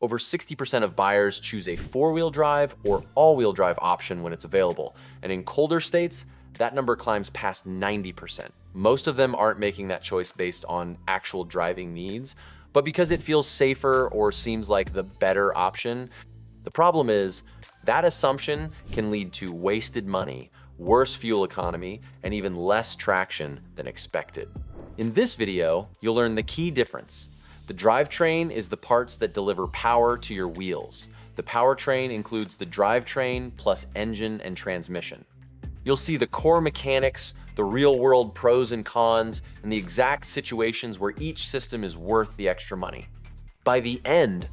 over 60% of buyers choose a four-wheel drive or all-wheel drive option when it's available. And in colder states, that number climbs past 90%. Most of them aren't making that choice based on actual driving needs, but because it feels safer or seems like the better option. The problem is, that assumption can lead to wasted money, worse fuel economy, and even less traction than expected. In this video, you'll learn the key difference. The drivetrain is the parts that deliver power to your wheels. The powertrain includes the drivetrain plus engine and transmission. You'll see the core mechanics, the real-world pros and cons, and the exact situations where each system is worth the extra money. By the end,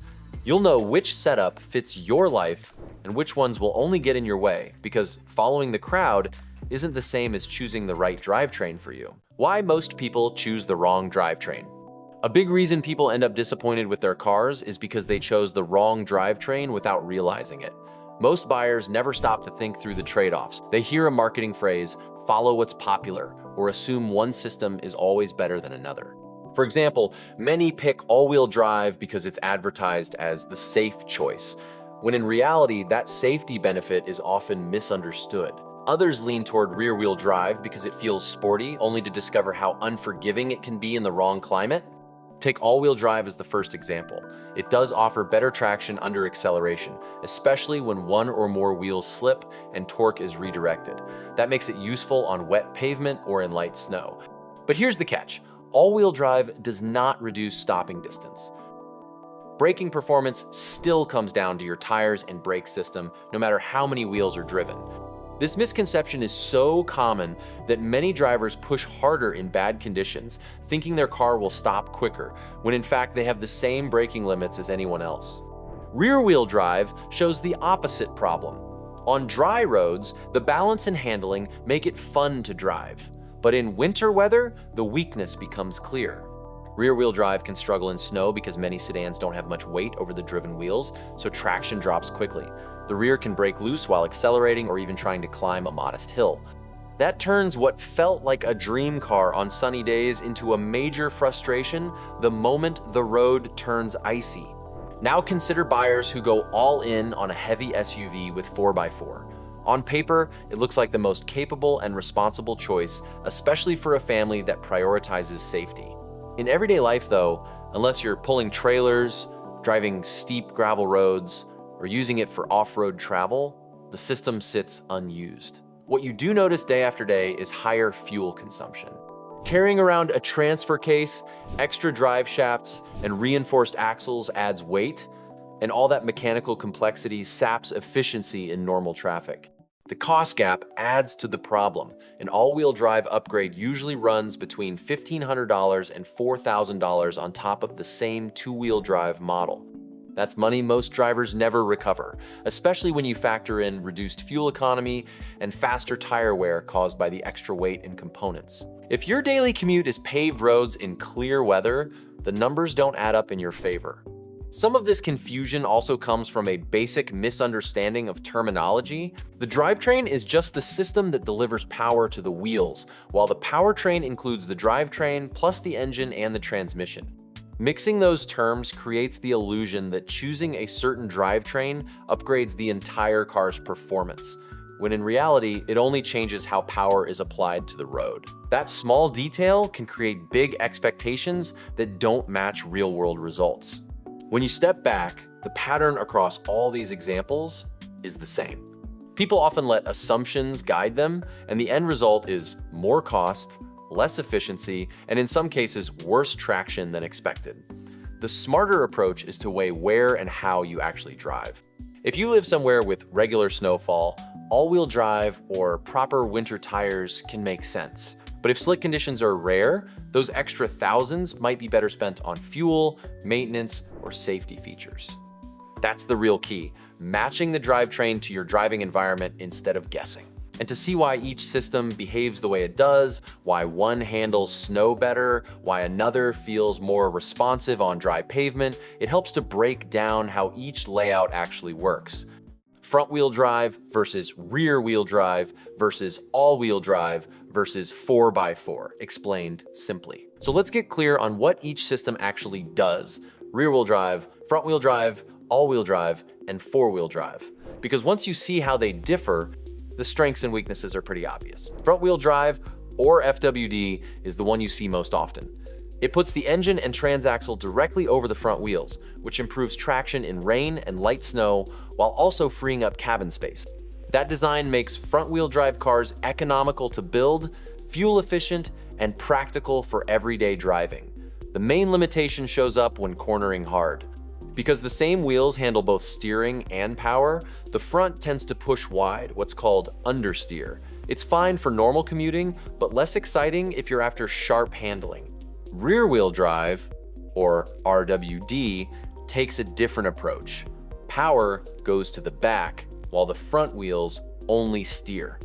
you'll know which setup fits your life and which ones will only get in your way, because following the crowd isn't the same as choosing the right drivetrain for you. Why most people choose the wrong drivetrain. A big reason people end up disappointed with their cars is because they chose the wrong drivetrain without realizing it. Most buyers never stop to think through the trade-offs. They hear a marketing phrase, follow what's popular, or assume one system is always better than another. For example, many pick all-wheel drive because it's advertised as the safe choice, when in reality, that safety benefit is often misunderstood. Others lean toward rear-wheel drive because it feels sporty, only to discover how unforgiving it can be in the wrong climate. Take all-wheel drive as the first example. It does offer better traction under acceleration, especially when one or more wheels slip and torque is redirected. That makes it useful on wet pavement or in light snow. But here's the catch. All-wheel drive does not reduce stopping distance. Braking performance still comes down to your tires and brake system, no matter how many wheels are driven. This misconception is so common that many drivers push harder in bad conditions, thinking their car will stop quicker, when in fact they have the same braking limits as anyone else. Rear-wheel drive shows the opposite problem. On dry roads, the balance and handling make it fun to drive. But in winter weather, the weakness becomes clear. Rear-wheel drive can struggle in snow because many sedans don't have much weight over the driven wheels, so traction drops quickly. The rear can break loose while accelerating or even trying to climb a modest hill. That turns what felt like a dream car on sunny days into a major frustration the moment the road turns icy. Now consider buyers who go all in on a heavy SUV with 4x4. On paper, it looks like the most capable and responsible choice, especially for a family that prioritizes safety. In everyday life though, unless you're pulling trailers, driving steep gravel roads, or using it for off-road travel, the system sits unused. What you do notice day after day is higher fuel consumption. Carrying around a transfer case, extra drive shafts, and reinforced axles adds weight, and all that mechanical complexity saps efficiency in normal traffic. The cost gap adds to the problem. An all-wheel drive upgrade usually runs between $1,500 and $4,000 on top of the same two-wheel drive model. That's money most drivers never recover, especially when you factor in reduced fuel economy and faster tire wear caused by the extra weight and components. If your daily commute is paved roads in clear weather, the numbers don't add up in your favor. Some of this confusion also comes from a basic misunderstanding of terminology. The drivetrain is just the system that delivers power to the wheels, while the powertrain includes the drivetrain plus the engine and the transmission. Mixing those terms creates the illusion that choosing a certain drivetrain upgrades the entire car's performance, when in reality, it only changes how power is applied to the road. That small detail can create big expectations that don't match real-world results. When you step back, the pattern across all these examples is the same. People often let assumptions guide them, and the end result is more cost, less efficiency, and in some cases, worse traction than expected. The smarter approach is to weigh where and how you actually drive. If you live somewhere with regular snowfall, all-wheel drive or proper winter tires can make sense. But if slick conditions are rare, those extra thousands might be better spent on fuel, maintenance, or safety features. That's the real key, matching the drivetrain to your driving environment instead of guessing. And to see why each system behaves the way it does, why one handles snow better, why another feels more responsive on dry pavement, it helps to break down how each layout actually works. Front-wheel drive versus rear-wheel drive versus all-wheel drive versus 4x4, explained simply. So let's get clear on what each system actually does. Rear-wheel drive, front-wheel drive, all-wheel drive, and four-wheel drive. Because once you see how they differ, the strengths and weaknesses are pretty obvious. Front-wheel drive, or FWD, is the one you see most often. It puts the engine and transaxle directly over the front wheels, which improves traction in rain and light snow while also freeing up cabin space. That design makes front-wheel drive cars economical to build, fuel efficient, and practical for everyday driving. The main limitation shows up when cornering hard. Because the same wheels handle both steering and power, the front tends to push wide, what's called understeer. It's fine for normal commuting, but less exciting if you're after sharp handling. Rear-wheel drive, or RWD, takes a different approach. Power goes to the back, while the front wheels only steer.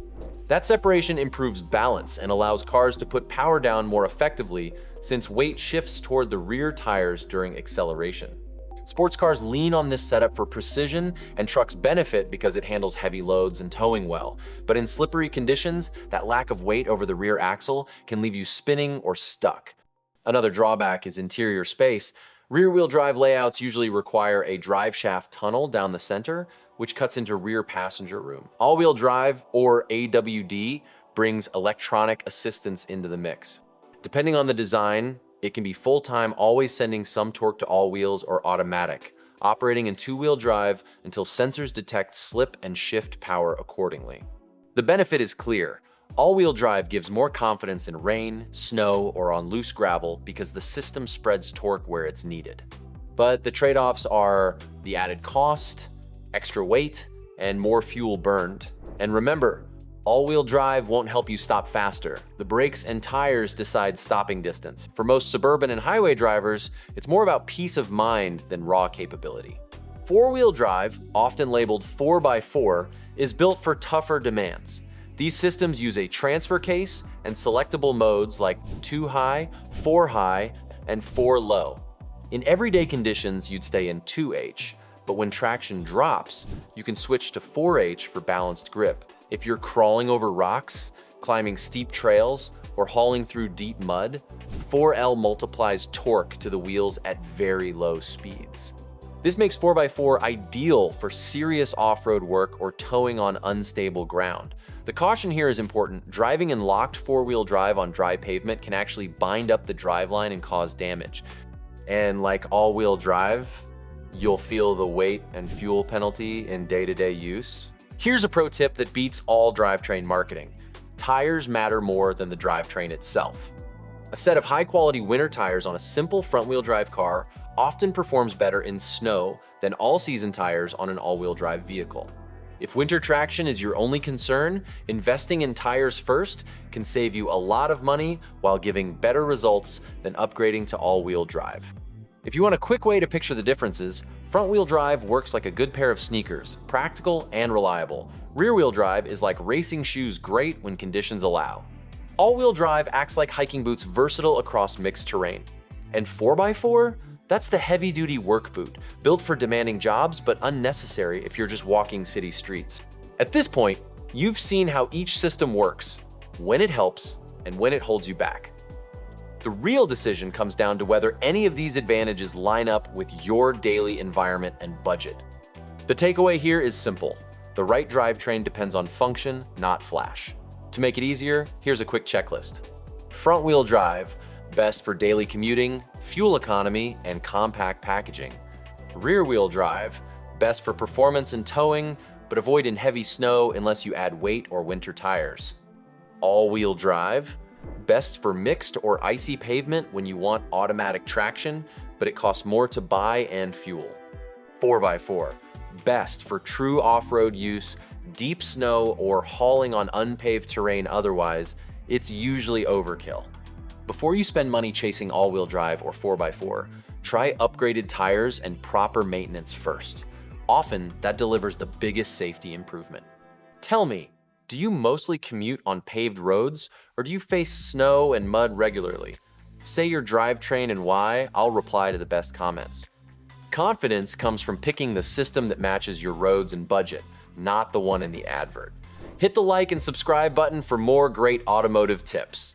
That separation improves balance and allows cars to put power down more effectively since weight shifts toward the rear tires during acceleration. Sports cars lean on this setup for precision, and trucks benefit because it handles heavy loads and towing well. But in slippery conditions, that lack of weight over the rear axle can leave you spinning or stuck. Another drawback is interior space. Rear-wheel drive layouts usually require a drive shaft tunnel down the center, which cuts into rear passenger room. All-wheel drive, or AWD, brings electronic assistance into the mix. Depending on the design, it can be full-time, always sending some torque to all wheels, or automatic, operating in two-wheel drive until sensors detect slip and shift power accordingly. The benefit is clear. All-wheel drive gives more confidence in rain, snow, or on loose gravel because the system spreads torque where it's needed. But the trade-offs are the added cost, extra weight, and more fuel burned. And remember, all-wheel drive won't help you stop faster. The brakes and tires decide stopping distance. For most suburban and highway drivers, it's more about peace of mind than raw capability. Four-wheel drive, often labeled 4x4, is built for tougher demands. These systems use a transfer case and selectable modes like 2 high, 4 high, and 4 low. In everyday conditions, you'd stay in 2H, but when traction drops, you can switch to 4H for balanced grip. If you're crawling over rocks, climbing steep trails, or hauling through deep mud, 4L multiplies torque to the wheels at very low speeds. This makes 4x4 ideal for serious off-road work or towing on unstable ground. The caution here is important. Driving in locked four-wheel drive on dry pavement can actually bind up the driveline and cause damage. And like all-wheel drive, you'll feel the weight and fuel penalty in day-to-day use. Here's a pro tip that beats all drivetrain marketing. Tires matter more than the drivetrain itself. A set of high-quality winter tires on a simple front-wheel drive car often performs better in snow than all-season tires on an all-wheel drive vehicle. If winter traction is your only concern, investing in tires first can save you a lot of money while giving better results than upgrading to all-wheel drive. If you want a quick way to picture the differences, front-wheel drive works like a good pair of sneakers, practical and reliable. Rear-wheel drive is like racing shoes, great when conditions allow. All-wheel drive acts like hiking boots, versatile across mixed terrain. And 4x4? That's the heavy-duty work boot, built for demanding jobs but unnecessary if you're just walking city streets. At this point, you've seen how each system works, when it helps, and when it holds you back. The real decision comes down to whether any of these advantages line up with your daily environment and budget. The takeaway here is simple. The right drivetrain depends on function, not flash. To make it easier, here's a quick checklist. Front-wheel drive, best for daily commuting, fuel economy, and compact packaging. Rear-wheel drive, best for performance and towing, but avoid in heavy snow unless you add weight or winter tires. All-wheel drive, best for mixed or icy pavement when you want automatic traction, but it costs more to buy and fuel. 4x4, best for true off-road use, deep snow, or hauling on unpaved terrain otherwise, it's usually overkill. Before you spend money chasing all-wheel drive or 4x4, try upgraded tires and proper maintenance first. Often, that delivers the biggest safety improvement. Tell me, do you mostly commute on paved roads, or do you face snow and mud regularly? Say your drivetrain and why, I'll reply to the best comments. Confidence comes from picking the system that matches your roads and budget, not the one in the advert. Hit the like and subscribe button for more great automotive tips.